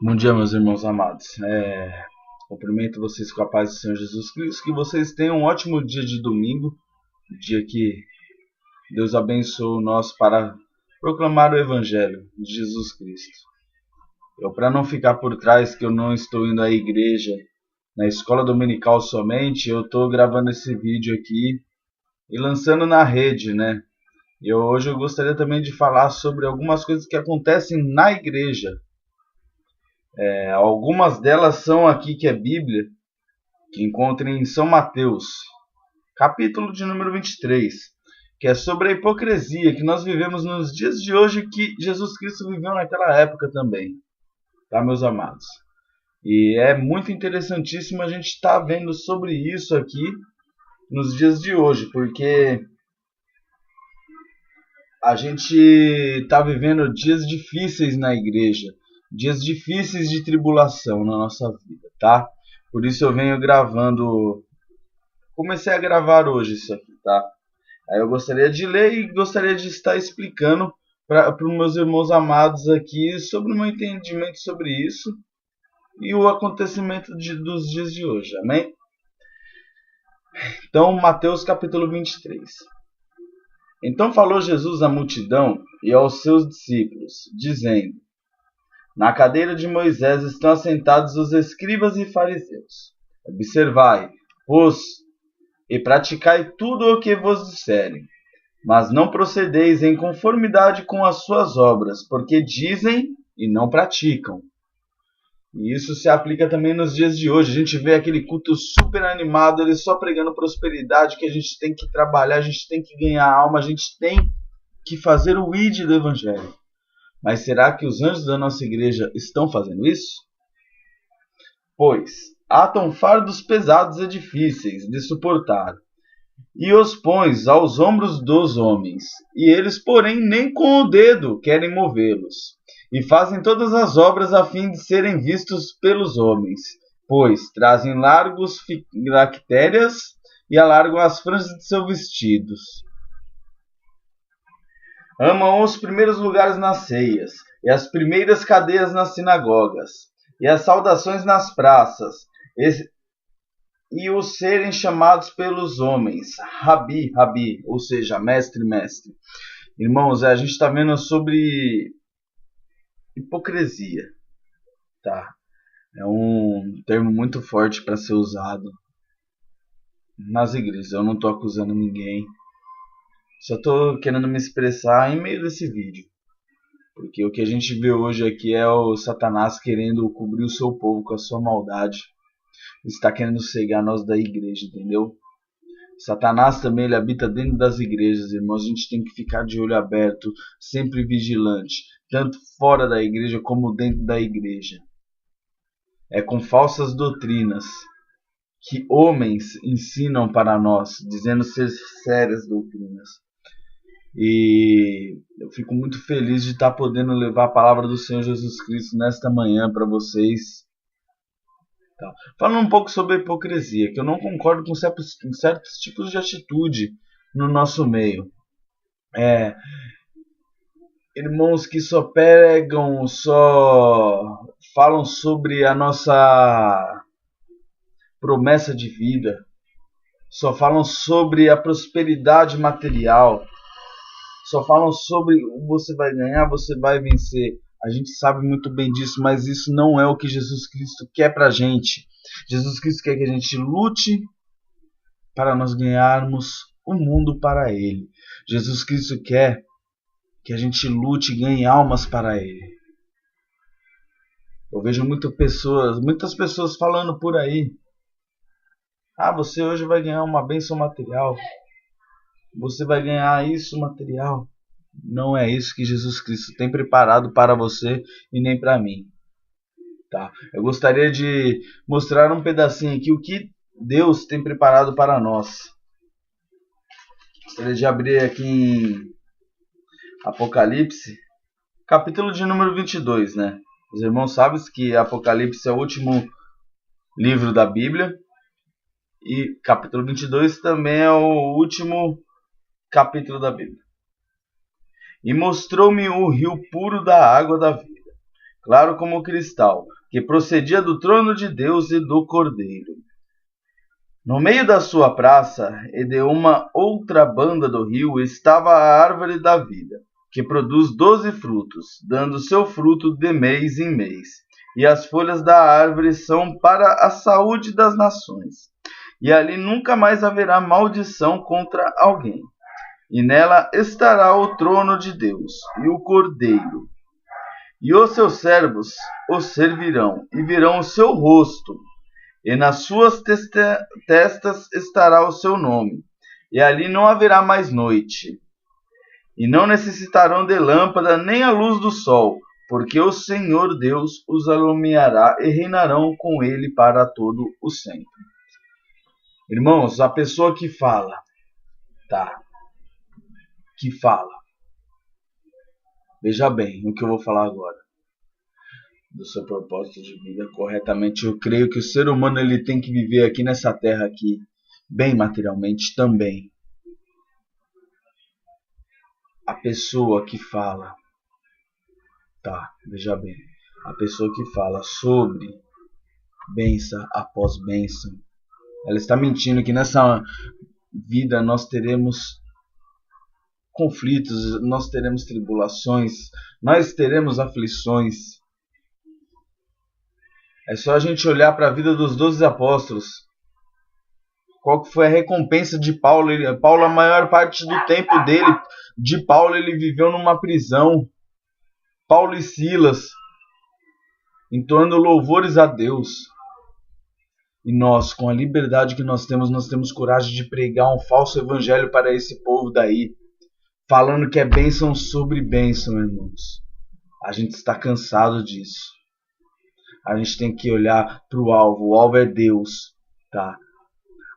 Bom dia, meus irmãos amados. Cumprimento vocês com a paz do Senhor Jesus Cristo. Que vocês tenham um ótimo dia de domingo, dia que Deus abençoe nós para proclamar o Evangelho de Jesus Cristo. Para não ficar por trás que eu não estou indo à igreja, na escola dominical somente, eu estou gravando esse vídeo aqui e lançando na rede, né? Hoje eu gostaria também de falar sobre algumas coisas que acontecem na igreja. Algumas delas são aqui que é Bíblia, que encontra em São Mateus, capítulo de número 23, que é sobre a hipocrisia que nós vivemos nos dias de hoje, que Jesus Cristo viveu naquela época também, tá, meus amados? E é muito interessantíssimo a gente estar vendo sobre isso aqui nos dias de hoje, porque a gente está vivendo dias difíceis na igreja, dias difíceis de tribulação na nossa vida, tá? Por isso eu venho gravando, comecei a gravar hoje isso aqui, tá? Aí eu gostaria de ler e gostaria de estar explicando para os meus irmãos amados aqui sobre o meu entendimento sobre isso e o acontecimento dos dias de hoje, amém? Então, Mateus capítulo 23. Então falou Jesus à multidão e aos seus discípulos, dizendo: Na cadeira de Moisés estão assentados os escribas e fariseus. Observai, pois, e praticai tudo o que vos disserem, mas não procedeis em conformidade com as suas obras, porque dizem e não praticam. E isso se aplica também nos dias de hoje. A gente vê aquele culto super animado, ele só pregando prosperidade, que a gente tem que trabalhar, a gente tem que ganhar alma, a gente tem que fazer o ID do Evangelho. Mas será que os anjos da nossa igreja estão fazendo isso? Pois atam fardos pesados e difíceis de suportar, e os pões aos ombros dos homens, e eles, porém, nem com o dedo querem movê-los, e fazem todas as obras a fim de serem vistos pelos homens, pois trazem largos filactérias e alargam as franjas de seus vestidos. Amam os primeiros lugares nas ceias, e as primeiras cadeiras nas sinagogas, e as saudações nas praças, e os serem chamados pelos homens, Rabi, Rabi, ou seja, mestre, mestre. Irmãos, a gente está vendo sobre hipocrisia, tá? É um termo muito forte para ser usado nas igrejas. Eu não estou acusando ninguém, só estou querendo me expressar em meio desse vídeo. Porque o que a gente vê hoje aqui é o Satanás querendo cobrir o seu povo com a sua maldade. Está querendo cegar nós da igreja, entendeu? Satanás também, ele habita dentro das igrejas, irmãos. A gente tem que ficar de olho aberto, sempre vigilante, tanto fora da igreja como dentro da igreja. É com falsas doutrinas que homens ensinam para nós, dizendo ser sérias doutrinas. E eu fico muito feliz de estar podendo levar a palavra do Senhor Jesus Cristo nesta manhã para vocês. Tá. Falando um pouco sobre a hipocrisia, que eu não concordo com certos tipos de atitude no nosso meio. Irmãos que só pregam, só falam sobre a nossa promessa de vida, só falam sobre a prosperidade material, só falam sobre você vai ganhar, você vai vencer. A gente sabe muito bem disso, mas isso não é o que Jesus Cristo quer pra gente. Jesus Cristo quer que a gente lute para nós ganharmos o mundo para Ele. Jesus Cristo quer que a gente lute e ganhe almas para Ele. Eu vejo muitas pessoas falando por aí: você hoje vai ganhar uma bênção material, você vai ganhar isso material. Não é isso que Jesus Cristo tem preparado para você e nem para mim. Tá? Eu gostaria de mostrar um pedacinho aqui o que Deus tem preparado para nós. Gostaria de abrir aqui em Apocalipse, capítulo de número 22, né? Os irmãos sabem que Apocalipse é o último livro da Bíblia e capítulo 22 também é o último capítulo da Bíblia. E mostrou-me o rio puro da água da vida, claro como cristal, que procedia do trono de Deus e do Cordeiro. No meio da sua praça e de uma outra banda do rio estava a árvore da vida, que produz 12 frutos, dando seu fruto de mês em mês. E as folhas da árvore são para a saúde das nações. E ali nunca mais haverá maldição contra alguém. E nela estará o trono de Deus e o Cordeiro. E os seus servos o servirão e verão o seu rosto. E nas suas testas estará o seu nome. E ali não haverá mais noite. E não necessitarão de lâmpada nem a luz do sol, porque o Senhor Deus os alumiará e reinarão com ele para todo o sempre. Irmãos, a pessoa que fala, veja bem o que eu vou falar agora, do seu propósito de vida corretamente. Eu creio que o ser humano ele tem que viver aqui nessa terra aqui, bem materialmente também. A pessoa que fala, veja bem, a pessoa que fala sobre bênção após bênção, ela está mentindo que nessa vida nós teremos conflitos, nós teremos tribulações, nós teremos aflições. É só a gente olhar para a vida dos 12 apóstolos. Qual que foi a recompensa de Paulo? Paulo, a maior parte do tempo Paulo, ele viveu numa prisão. Paulo e Silas, entoando louvores a Deus. E nós, com a liberdade que nós temos coragem de pregar um falso evangelho para esse povo daí, falando que é bênção sobre bênção, irmãos. A gente está cansado disso. A gente tem que olhar para o alvo é Deus, tá?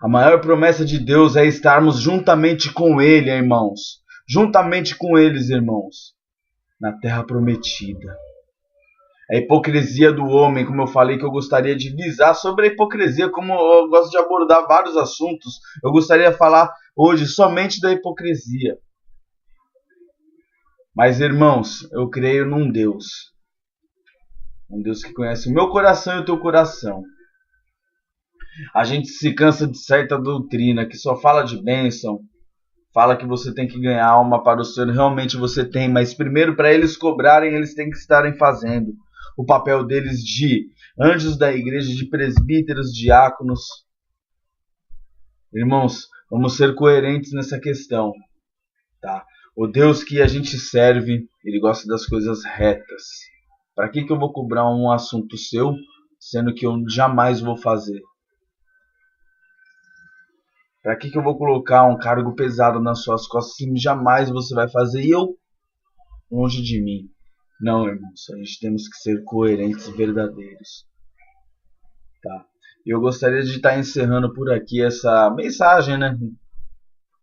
A maior promessa de Deus é estarmos juntamente com Ele, irmãos. Juntamente com eles, irmãos, na terra prometida. A hipocrisia do homem, como eu falei que eu gostaria de visar sobre a hipocrisia, como eu gosto de abordar vários assuntos, eu gostaria de falar hoje somente da hipocrisia. Mas, irmãos, eu creio num Deus. Um Deus que conhece o meu coração e o teu coração. A gente se cansa de certa doutrina que só fala de bênção, fala que você tem que ganhar alma para o Senhor. Realmente você tem, mas primeiro para eles cobrarem, eles têm que estarem fazendo o papel deles de anjos da igreja, de presbíteros, diáconos. Irmãos, vamos ser coerentes nessa questão, tá? O Deus que a gente serve, Ele gosta das coisas retas. Para que eu vou cobrar um assunto seu, sendo que eu jamais vou fazer? Para que eu vou colocar um cargo pesado nas suas costas se jamais você vai fazer e eu longe de mim? Não, irmãos, a gente temos que ser coerentes e verdadeiros, tá? Eu gostaria de estar encerrando por aqui essa mensagem, né?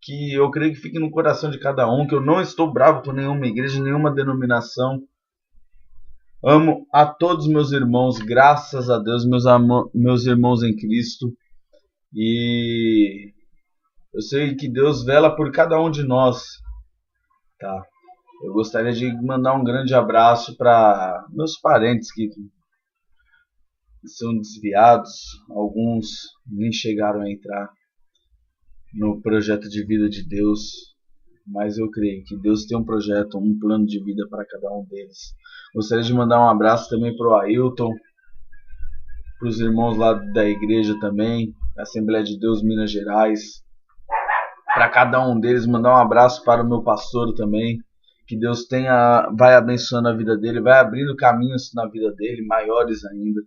Que eu creio que fique no coração de cada um, que eu não estou bravo com nenhuma igreja, nenhuma denominação. Amo a todos meus irmãos, graças a Deus, meus irmãos em Cristo. E eu sei que Deus vela por cada um de nós, tá? Eu gostaria de mandar um grande abraço para meus parentes que são desviados. Alguns nem chegaram a entrar no projeto de vida de Deus, mas eu creio que Deus tem um projeto, um plano de vida para cada um deles. Gostaria de mandar um abraço também para o Ailton, para os irmãos lá da igreja também, da Assembleia de Deus Minas Gerais. Para cada um deles, mandar um abraço para o meu pastor também. Que Deus vai abençoando a vida dele, vai abrindo caminhos na vida dele, maiores ainda.